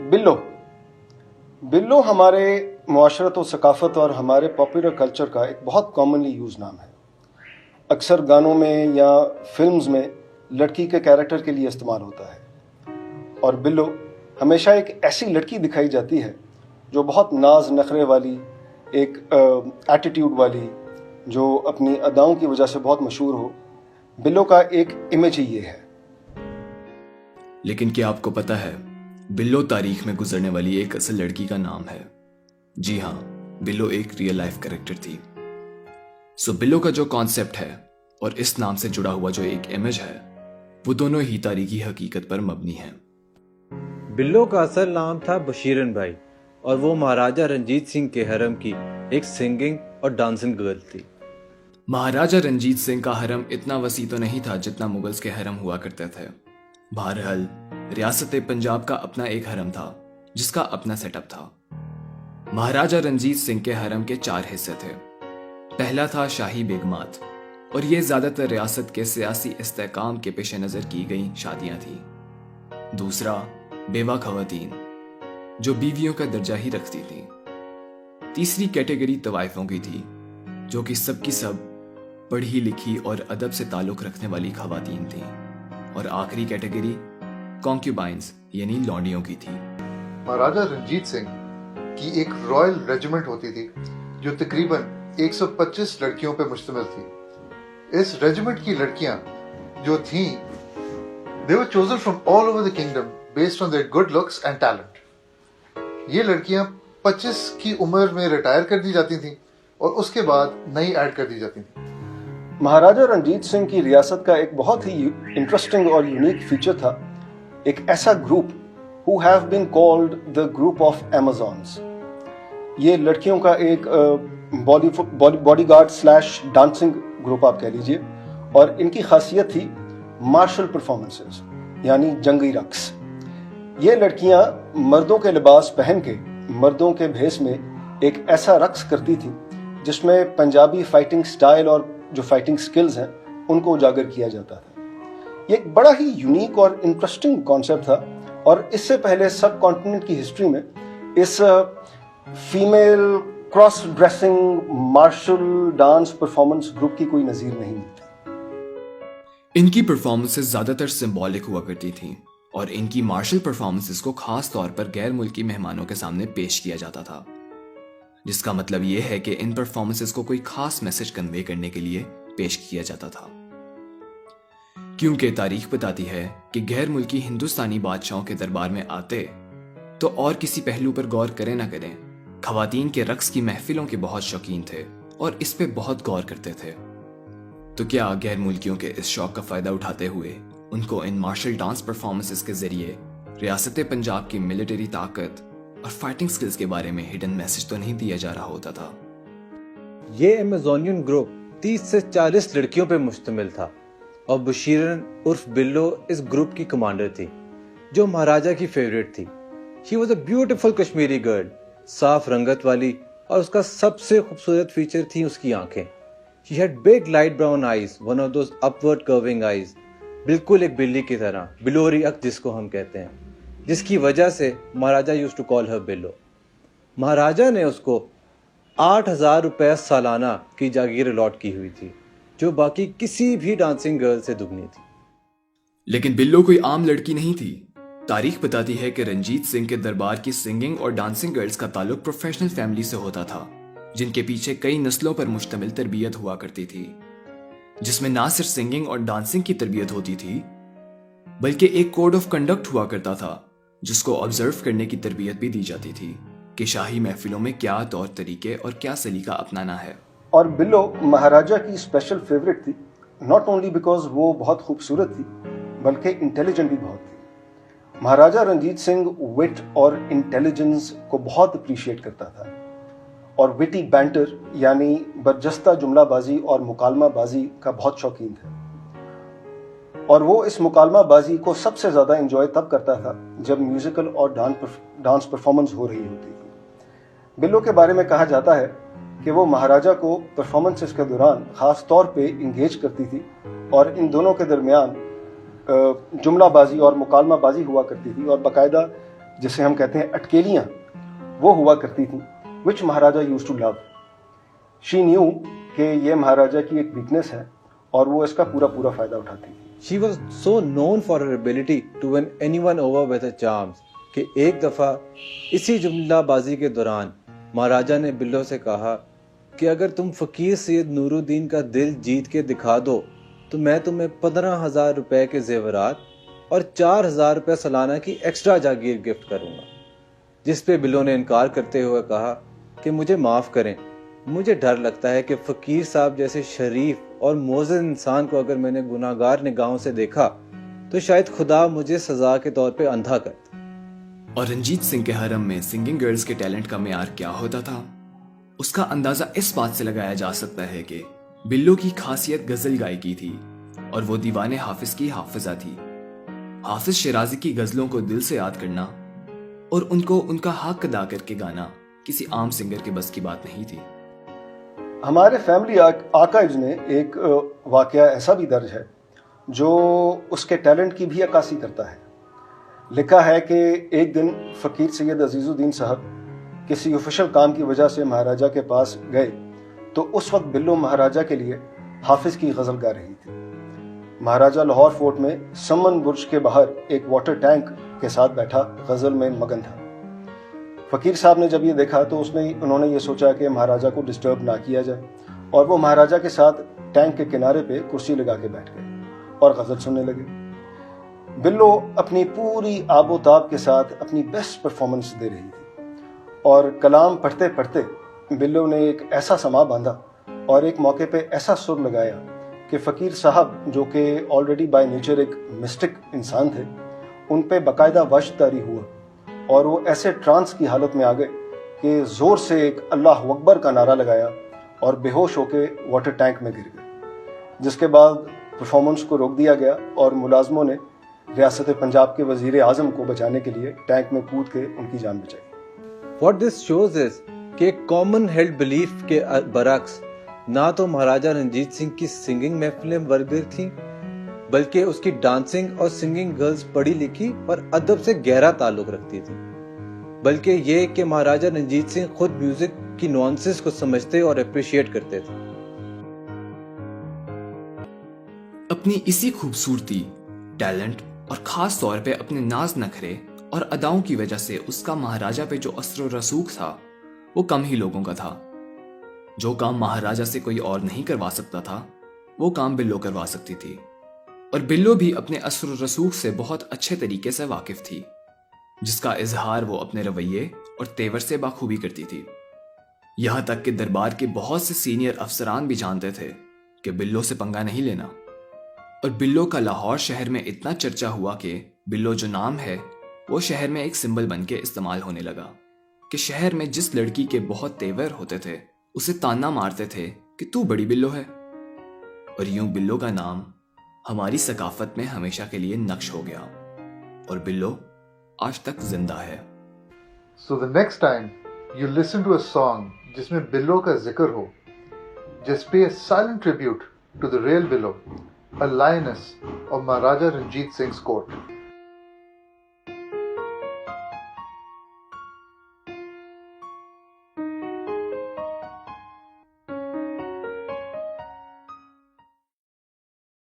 बिल्लो बिल्लो हमारे मुआशरत और सकाफ़त और हमारे पॉपुलर कल्चर का एक बहुत कॉमनली यूज़ नाम है। अक्सर गानों में या फिल्म्स में लड़की के कैरेक्टर के लिए इस्तेमाल होता है और बिल्लो हमेशा एक ऐसी लड़की दिखाई जाती है जो बहुत नाज नखरे वाली, एक एटीट्यूड वाली, जो अपनी अदाओं की वजह से बहुत मशहूर हो। बिल्लो का एक इमेज ही ये है। लेकिन क्या आपको पता है, बिल्लो तारीख में गुजरने वाली एक असल लड़की का नाम है। जी हाँ, बिल्लो एक रियल लाइफ कैरेक्टर थी। सो बिल्लो का जो कॉन्सेप्ट है और इस नाम से जुड़ा हुआ जो एक इमेज है, वो दोनों ही तारीखी हकीकत पर मबनी है। बिल्लो का असल नाम था बशीरन भाई और वो महाराजा रंजीत सिंह के हरम की एक सिंगिंग और डांसिंग गर्ल थी। महाराजा रंजीत सिंह का हरम इतना वसी तो नहीं था जितना मुगल्स के हरम हुआ करते थे। बहरहाल रियासत पंजाब का अपना एक हरम था जिसका अपना सेटअप था। महाराजा रंजीत सिंह के हरम के 4 हिस्से थे। पहला था शाही बेगमात और ये ज्यादातर रियासत के सियासी इस्तेकाम के पेश नजर की गई शादियां थी। दूसरा बेवा खवातीन जो बीवियों का दर्जा ही रखती थी। तीसरी कैटेगरी तवाइफों की थी जो कि सबकी सब पढ़ी लिखी और अदब से ताल्लुक रखने वाली खवातीन थी। और आखिरी कैटेगरी कॉन्क्यूबाइंस यानी लौंडियों की थी। महाराजा रंजीत सिंह की एक रॉयल रेजिमेंट होती थी जो तकरीबन 125 लड़कियों पर मुश्तमिल थी। इस रेजिमेंट की लड़कियां जो थीं, they were chosen from all over the kingdom based on their good looks and talent। ये लड़कियां 25 की उम्र में रिटायर कर दी जाती थीं और उसके बाद नई ऐड कर दी जाती थीं। महाराजा रंजीत सिंह की रियासत का एक बहुत ही इंटरेस्टिंग और यूनिक फीचर था एक ऐसा group who have been called the group of Amazons। ये लड़कियों का एक बॉडीगार्ड स्लैश डांसिंग ग्रुप आप कह लीजिए और इनकी खासियत थी मार्शल परफॉर्मेंसेस यानी जंगी रक्स। ये लड़कियां मर्दों के लिबास पहन के मर्दों के भेस में एक ऐसा रक्स करती थी जिसमें पंजाबी फाइटिंग स्टाइल और जो फाइटिंग स्किल्स हैं उनको उजागर किया जाता था। ये एक बड़ा ही यूनिक और इंटरेस्टिंग कॉन्सेप्ट था और इससे पहले सब कॉन्टिनेंट की हिस्ट्री में इस female cross dressing martial dance performance group की कोई नजीर नहीं मिलती। इनकी परफॉर्मेंसेस ज्यादातर सिंबॉलिक हुआ करती थीं और इनकी मार्शल परफॉर्मेंसेस को खास तौर पर गैर मुल्की मेहमानों के सामने पेश किया जाता था, जिसका मतलब यह है कि इन परफॉर्मेंसेस को कोई खास मैसेज कन्वे करने के लिए पेश किया जाता था। क्योंकि तारीख बताती है कि गैर मुल्की हिंदुस्तानी बादशाहों के दरबार में आते तो और किसी पहलू पर गौर करें ना करें, खवातीन के रक्स की महफिलों के बहुत शौकीन थे और इस पे बहुत गौर करते थे। तो क्या गैर मुल्कियों के इस शौक का फायदा उठाते हुए उनको इन मार्शल डांस परफॉर्मेंसेस के जरिए रियासत पंजाब की मिलिट्री ताकत और फाइटिंग स्किल्स के बारे में हिडन मैसेज तो नहीं दिया जा रहा होता था। ये अमेजोनियन ग्रुप 30 से 40 लड़कियों पर मुश्तमिल था और बशीरन उर्फ बिल्लो इस ग्रुप की कमांडर थी जो महाराजा की फेवरेट थी। She was a beautiful Kashmiri girl, साफ रंगत वाली, और उसका सबसे खूबसूरत फीचर थी उसकी आंखें। She had big light brown eyes, one of those upward curving eyes, बिल्कुल एक बिल्ली की तरह, बिलोरी अख जिसको हम कहते हैं, जिसकी वजह से महाराजा यूज्ड टू कॉल हर बिल्लो। महाराजा ने उसको 8,000 रुपए सालाना की जागीर अलॉट की हुई थी जो बाकी किसी भी डांसिंग गर्ल से दुगनी थी। लेकिन बिल्लो कोई आम लड़की नहीं थी। तारीख बताती है कि रंजीत सिंह के दरबार की सिंगिंग और डांसिंग गर्ल्स का ताल्लुक प्रोफेशनल फैमिली से होता था जिनके पीछे कई नस्लों पर मुश्तमिल तरबियत हुआ करती थी, जिसमें ना सिर्फ सिंगिंग और डांसिंग की तरबियत होती थी बल्कि एक कोड ऑफ कंडक्ट हुआ करता था जिसको ऑब्जर्व करने की तरबियत भी दी जाती थी कि शाही महफिलों में क्या तौर तरीके और क्या सलीका अपनाना है। और बिल्लो महाराजा की स्पेशल फेवरेट थी, नॉट ओनली बिकॉज वो बहुत खूबसूरत थी बल्कि इंटेलिजेंट भी बहुत थी। महाराजा रंजीत सिंह विट और इंटेलिजेंस को बहुत अप्रिशिएट करता था और विटी बैंटर यानी बरजस्ता जुमलाबाजी और मुकालमाबाजी का बहुत शौकीन था। और वो इस मुकालमाबाजी को सबसे ज़्यादा एंजॉय तब करता था जब म्यूजिकल और डांस परफॉर्मेंस हो रही होती थी। बिल्लो के बारे में कहा जाता है कि वो महाराजा को परफॉर्मेंसेस के दौरान ख़ास तौर पे इंगेज करती थी और इन दोनों के दरमियान जुमलाबाजी और मुकालमाबाजी हुआ करती थी और बाकायदा जिसे हम कहते हैं अटकेलियां, वो हुआ करती थी, which maharaja used to love. She knew कि ये महाराजा की एक वीकनेस है और वो इसका पूरा पूरा फायदा उठाती थी। She was so known for her ability to win anyone over with her charms कि एक दफ़ा इसी जुमलाबाजी के दौरान महाराजा ने बिल्लो से कहा कि अगर तुम फ़कीर सैयद नूरुद्दीन का दिल जीत के दिखा दो तो मैं तुम्हें 15,000 रुपए के जेवरात और 4,000 रुपए सालाना की एक्स्ट्रा जागीर गिफ्ट करूंगा। जिस पे बिल्लो ने इनकार करते हुए कहा कि मुझे माफ़ करें, मुझे डर लगता है कि फ़कीर साहब जैसे शरीफ और मोअज़्ज़ज़ इंसान को अगर मैंने गुनाहगार निगाहों से देखा तो शायद खुदा मुझे सज़ा के तौर पे अंधा कर दे। और रंजीत सिंह के हरम में सिंगिंग गर्ल्स के टैलेंट का मेयार क्या होता था, उसका अंदाजा इस बात से लगाया जा सकता है कि बिल्लो की खासियत गजल गायकी थी और वो दीवाने हाफिज की हाफिजा थी। हाफिज शिराजी की गजलों को दिल से याद करना और उनको उनका हक अदा करके गाना किसी आम सिंगर के बस की बात नहीं थी। हमारे फैमिली आर्काइव्स में एक वाकया ऐसा भी दर्ज है जो उसके टैलेंट की भी अक्कासी करता है। लिखा है कि एक दिन फ़कीर सैयद अजीज़ुद्दीन साहब किसी ऑफिशियल काम की वजह से महाराजा के पास गए तो उस वक्त बिल्लो महाराजा के लिए हाफिज की गज़ल गा रही थी। महाराजा लाहौर फोर्ट में सम्मन बुर्ज के बाहर एक वाटर टैंक के साथ बैठा गज़ल में मगन था। फ़कीर साहब ने जब ये देखा तो उन्होंने ये सोचा कि महाराजा को डिस्टर्ब ना किया जाए और वो महाराजा के साथ टैंक के किनारे पे कुर्सी लगा के बैठ गए और गज़ल सुनने लगे। बिल्लो अपनी पूरी आबोताब के साथ अपनी बेस्ट परफॉर्मेंस दे रही थी और कलाम पढ़ते पढ़ते बिल्लो ने एक ऐसा समा बांधा और एक मौके पे ऐसा सुर लगाया कि फ़कीर साहब जो कि ऑलरेडी बाय नेचर एक मिस्टिक इंसान थे, उन पे बाकायदा वश तारी हुआ और वो ऐसे ट्रांस की हालत में आ गए कि ज़ोर से एक अल्लाह अकबर का नारा लगाया और बेहोश होके वाटर टैंक में गिर गए, जिसके बाद परफॉर्मेंस को रोक दिया गया और मुलाजमों ने रियासत पंजाब के वजीर आज़म को बचाने के लिए टैंक में कूद के उनकी जान बचाई। What this shows is कि कॉमन हेल्ड बिलीफ के बरक्स ना तो महाराजा रंजीत सिंह की सिंगिंग महफिलें वर्गर थीं, बल्कि उसकी डांसिंग और सिंगिंग गर्ल्स पढ़ी लिखी और अदब से गहरा ताल्लुक रखती थी। बल्कि ये कि महाराजा रंजीत सिंह खुद म्यूजिक की नुआंसेस को समझते और अप्रिशिएट करते थे। अपनी इसी खूबसूरती, टैलेंट और खास तौर पे अपने नाज नखरे और अदाओं की वजह से उसका महाराजा पे जो असर और रसूख था वो कम ही लोगों का था। जो काम महाराजा से कोई और नहीं करवा सकता था वो काम बिल्लो करवा सकती थी और बिल्लो भी अपने असर और रसूख से बहुत अच्छे तरीके से वाकिफ थी, जिसका इजहार वो अपने रवैये और तेवर से बाखूबी करती थी। यहां तक कि दरबार के बहुत से सीनियर अफसरान भी जानते थे कि बिल्लो से पंगा नहीं लेना और बिल्लो का लाहौर शहर में इतना चर्चा हुआ कि बिल्लो जो नाम है वो शहर में एक सिंबल बन के इस्तेमाल होने लगा कि शहर में जिस लड़की के बहुत तेवर होते थे उसे ताना मारते थे कि तू बड़ी बिल्लो है। और यूं बिल्लो का नाम हमारी सकाफत में हमेशा के लिए नक्श हो गया और बिल्लो आज तक जिंदा है। So the next time you listen to a song जिसमें बिल्लो का जिक्र हो, just pay a silent tribute to the real Billo, a lioness of Maharaja Ranjit Singh's court.